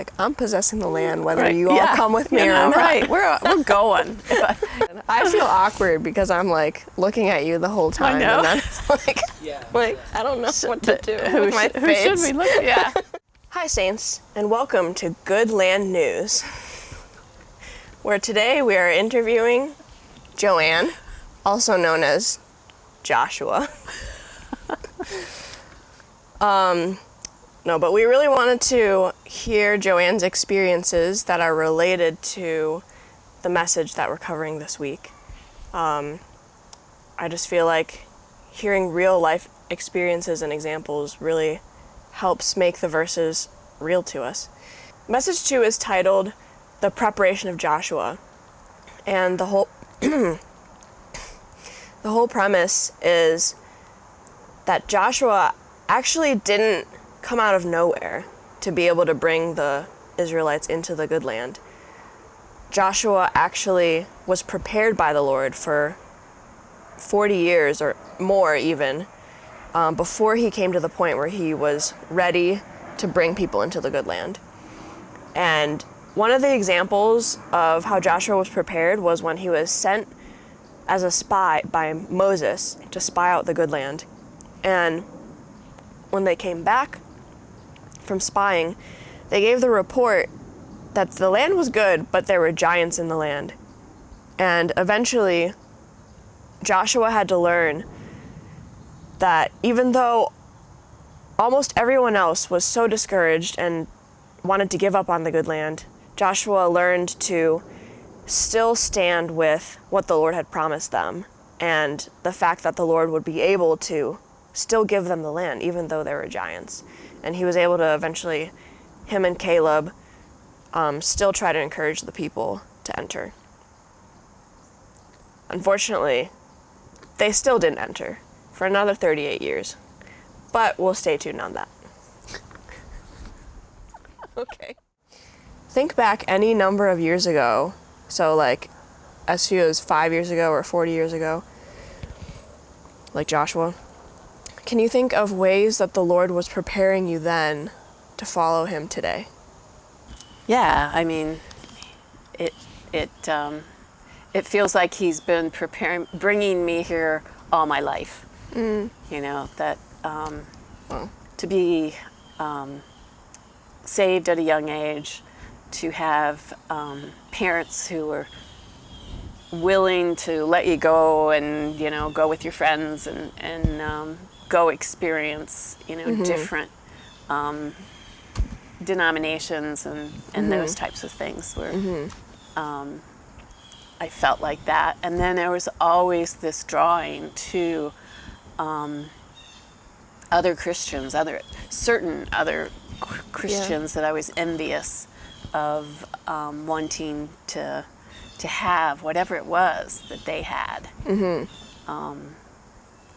like, I'm possessing the land, whether Right. you all come with me or not. Right, we're going. I feel awkward because I'm like looking at you the whole time. know. And then it's like, I don't know what to do with my Who face. should we look at? Yeah. Hi, Saints, and welcome to Good Land News, where today we are interviewing Joanne, also known as Joshua. No, but we really wanted to hear Joanne's experiences that are related to the message that we're covering this week. I just feel like hearing real life experiences and examples really helps make the verses real to us. Message 2 is titled The Preparation of Joshua, and the whole premise is that Joshua actually didn't come out of nowhere to be able to bring the Israelites into the good land. Joshua actually was prepared by the Lord for 40 years or more even before he came to the point where he was ready to bring people into the good land. And one of the examples of how Joshua was prepared was when he was sent as a spy by Moses to spy out the good land. And when they came back from spying, they gave the report that the land was good, but there were giants in the land. And eventually, Joshua had to learn that even though almost everyone else was so discouraged and wanted to give up on the good land, Joshua learned to still stand with what the Lord had promised them and the fact that the Lord would be able to still give them the land, even though there were giants. And he was able to eventually, him and Caleb, still try to encourage the people to enter. Unfortunately, they still didn't enter for another 38 years. But we'll stay tuned on that. Okay. Think back any number of years ago, so like as few as 5 years ago or 40 years ago, like Joshua. Can you think of ways that the Lord was preparing you then to follow him today? Yeah, I mean, it feels like he's been bringing me here all my life. You know, that to be saved at a young age, to have parents who were willing to let you go and, you know, go with your friends and go experience, you know, different denominations and those types of things where I felt like that. And then there was always this drawing to other Christians, certain other Christians that I was envious of, wanting to have whatever it was that they had.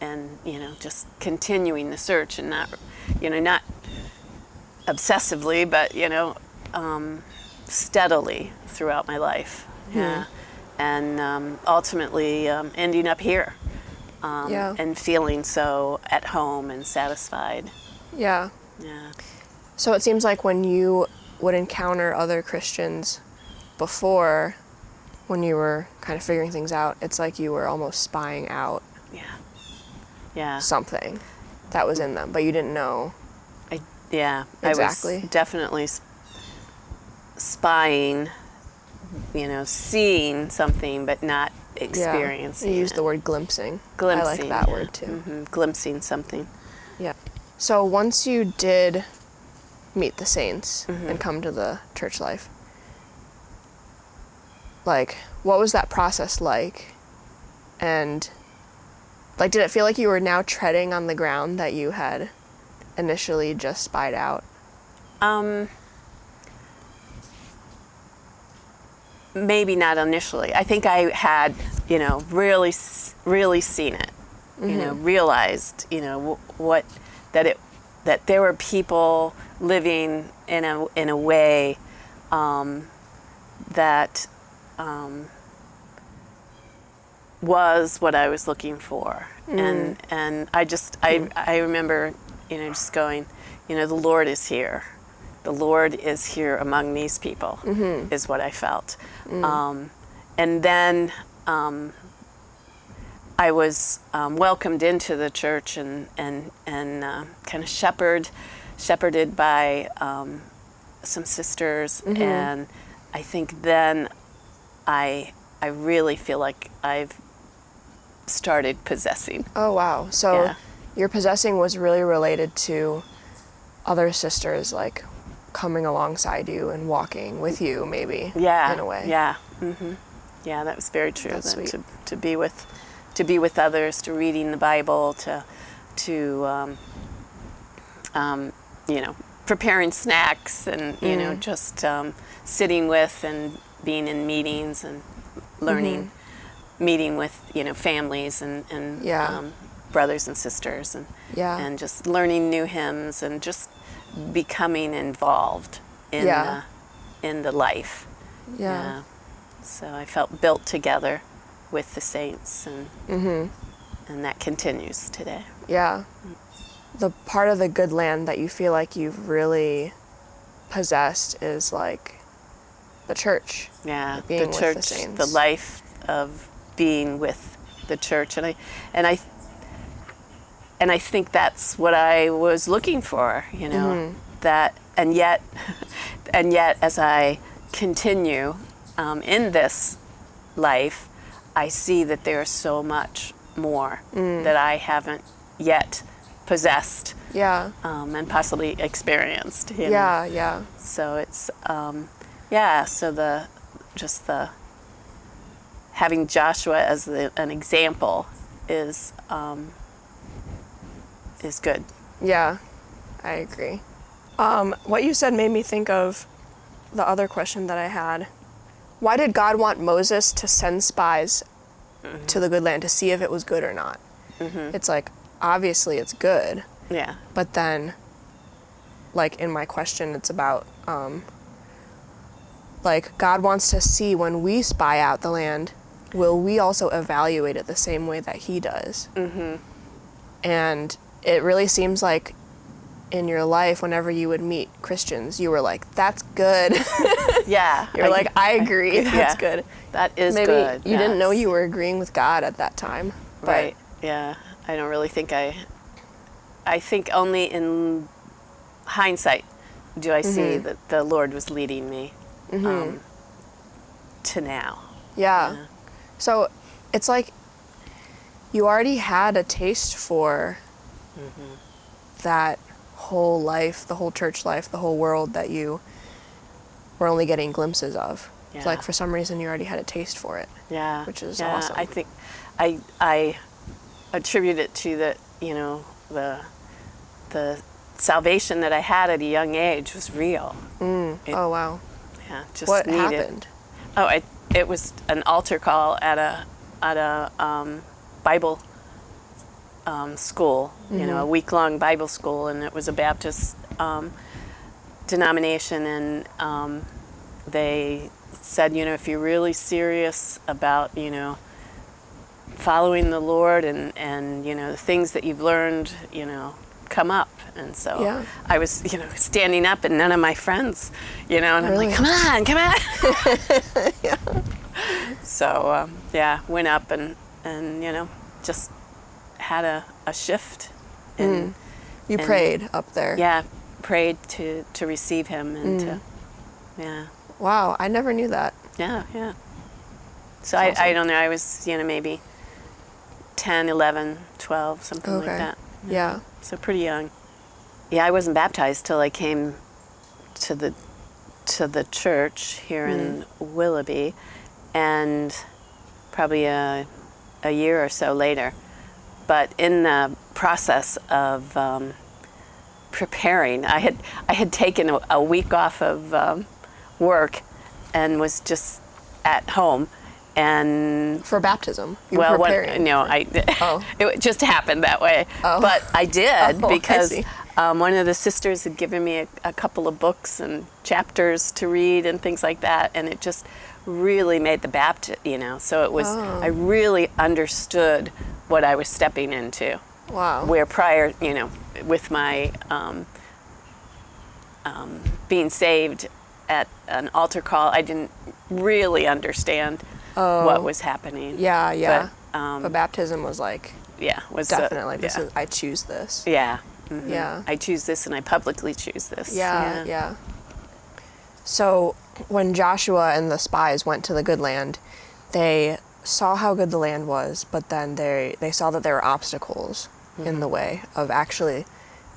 And, you know, just continuing the search and not obsessively, but, you know, steadily throughout my life. Yeah. And ultimately ending up here and feeling so at home and satisfied. Yeah. Yeah. So it seems like when you would encounter other Christians before, when you were kind of figuring things out, it's like you were almost spying out something that was in them, but you didn't know. Exactly. I was definitely spying, you know, seeing something, but not experiencing. You used the word glimpsing. Glimpsing. I like that word too. Glimpsing something. Yeah. So once you did meet the saints and come to the church life, like, what was that process like? And like, did it feel like you were now treading on the ground that you had initially just spied out? Maybe not initially. I think I had, you know, really seen it, you know, realized, you know, that there were people living in a way that was what I was looking for. And I remember, you know, just going, you know, the Lord is here. the Lord is here among these people, is what I felt. And then I was welcomed into the church and kind of shepherded by some sisters, and I think then I really feel like I've started possessing. Oh, wow. So Yeah. your possessing was really related to other sisters, like coming alongside you and walking with you, maybe. Yeah. In a way. Yeah. Yeah, that was very true. That's That sweet. to be with others, to reading the Bible, to preparing snacks, and just sitting with and being in meetings and learning, meeting with families and Yeah. brothers and sisters, and Yeah. and just learning new hymns and just becoming involved in Yeah. the life. Yeah. So I felt built together with the saints, and that continues today. Yeah. The part of the good land that you feel like you've really possessed is like the church. Yeah, being the with church, the saints. the life of being with the church, and I think that's what I was looking for, that, and yet as I continue in this life, I see that there's so much more that I haven't yet possessed, Yeah. and possibly experienced. Yeah. Yeah. So it's so the having Joshua as an example is good. Yeah. I agree. What you said made me think of the other question that I had. Why did God want Moses to send spies to the good land to see if it was good or not? It's like, obviously it's good, Yeah. but then, like in my question, it's about, like, God wants to see when we spy out the land, will we also evaluate it the same way that he does? And it really seems like in your life, whenever you would meet Christians, you were like, that's good. Yeah. You're like, I agree, that's yeah. good. That is Maybe good. you didn't know yes. you were agreeing with God at that time. But Right. Yeah. I don't really think I think only in hindsight do I see that the Lord was leading me to now. Yeah. Yeah. So it's like you already had a taste for that whole life, the whole church life, the whole world that you were only getting glimpses of. It's Yeah. like for some reason you already had a taste for it. Yeah. Which is yeah, awesome. I think I attribute it to the salvation that I had at a young age was real. It- Oh, wow. Yeah, just What needed. happened? Oh, it was an altar call at a Bible school, a week-long Bible school, and it was a Baptist denomination, and they said, if you're really serious about, following the Lord and the things that you've learned, come up. And so Yeah. I was, standing up, and none of my friends, and I'm Really? like, come on. So, went up and just had a shift. In, You and- prayed up there. Yeah, prayed to receive him and to, yeah. Wow, I never knew that. Yeah. So That's I awesome. don't know, I was, maybe 10, 11, 12, something like Okay. that. Yeah. So pretty young. Yeah, I wasn't baptized till I came to the church here in Willoughby, and probably a year or so later. But in the process of preparing, I had taken a week off of work and was just at home. And For baptism. You were preparing. Oh. it just happened that way. Oh. But I did Oh, I because see. one of the sisters had given me a couple of books and chapters to read and things like that, and it just really made the baptism, so it was, I really understood what I was stepping into. Wow. Where prior, with my being saved at an altar call, I didn't really understand what was happening. Yeah, yeah. But, But baptism was like, yeah, was definitely, this yeah. is, I choose this. Yeah. Mm-hmm. Yeah. I choose this and I publicly choose this. Yeah. So when Joshua and the spies went to the good land, they saw how good the land was, but then they saw that there were obstacles in the way of actually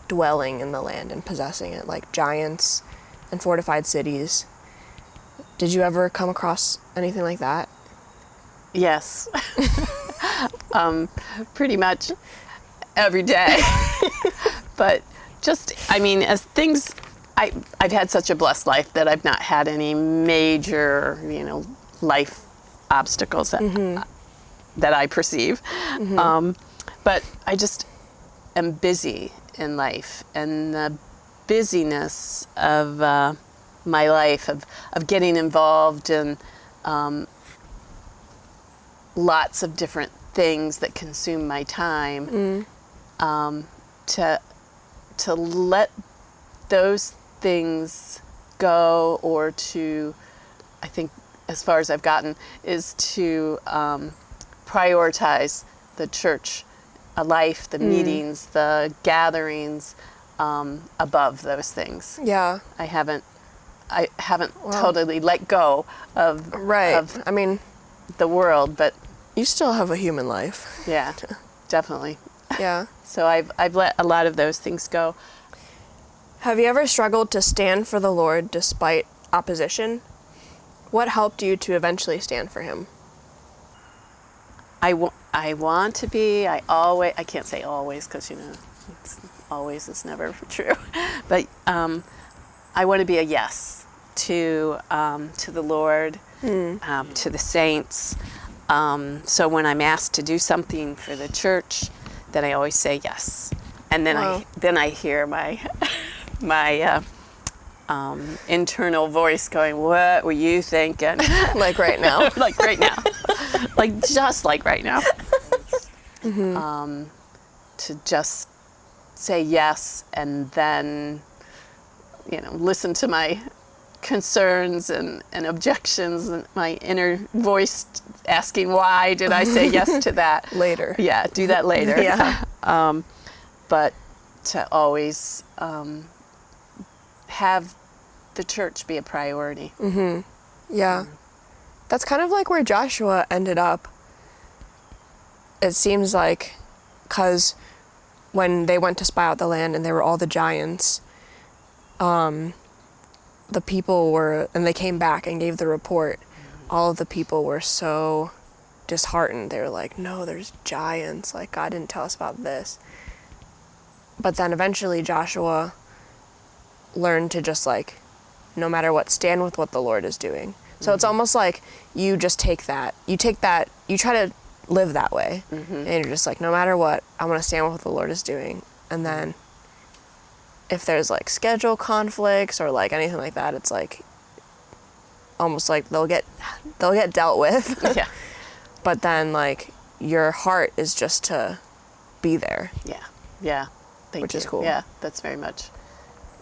dwelling in the land and possessing it, like giants and fortified cities. Did you ever come across anything like that? Yes. Pretty much every day. But just, I mean, as things, I've had such a blessed life that I've not had any major, life obstacles that I perceive. But I just am busy in life, and the busyness of my life, of getting involved in lots of different things that consume my time, to let those things go, or to, I think, as far as I've gotten, is to prioritize the church life, the meetings, the gatherings, above those things. Yeah. I haven't totally let go of I mean, the world, but you still have a human life. yeah, definitely. Yeah. So I've let a lot of those things go. Have you ever struggled to stand for the Lord despite opposition? What helped you to eventually stand for him? I want to be, I can't say always, because, always is never true. But I want to be a yes to the Lord, to the saints. So when I'm asked to do something for the church, then I always say yes. And then I hear my internal voice going, "What were you thinking?" Like right now. Like right now. Just like right now. To just say yes, and then, listen to my concerns and objections, and my inner voice asking, why did I say yes to that? Later. Yeah, do that later. Yeah. But to always have the church be a priority. Yeah. That's kind of like where Joshua ended up. It seems like, because when they went to spy out the land and there were all the giants, the people were, and they came back and gave the report, all of the people were so disheartened. They were like, no, there's giants. Like, God didn't tell us about this. But then eventually Joshua learned to just, like, no matter what, stand with what the Lord is doing. So it's almost like you just take that, you try to live that way. And you're just like, no matter what, I want to stand with what the Lord is doing. And then if there's like schedule conflicts or like anything like that, it's like almost like they'll get dealt with. Yeah. But then like your heart is just to be there. Yeah. Which is cool. Yeah, that's very much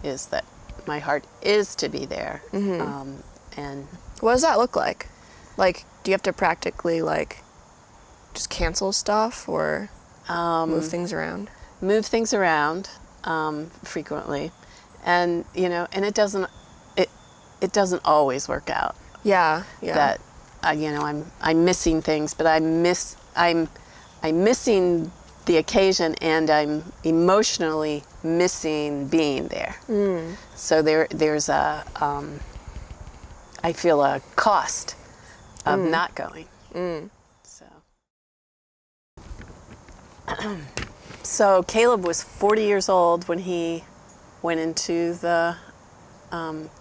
is that my heart is to be there. And what does that look like? Like, do you have to practically like just cancel stuff or move things around? Move things around frequently, and and it doesn't always work out. Yeah. That I'm missing things, but I'm missing the occasion, and I'm emotionally missing being there. So there's I feel a cost of not going. So Caleb was 40 years old when he went into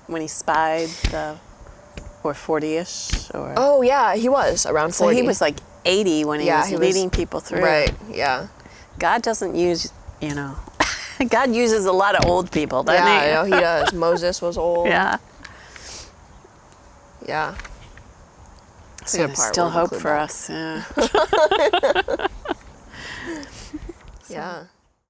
when he spied or 40-ish, or. Oh yeah, he was around 40. So he was like 80 when he was leading people through. Right. Yeah. God doesn't use, God uses a lot of old people, doesn't he? Yeah, he does. Moses was old. Yeah. Yeah. So there's still hope for us. Yeah. Yeah.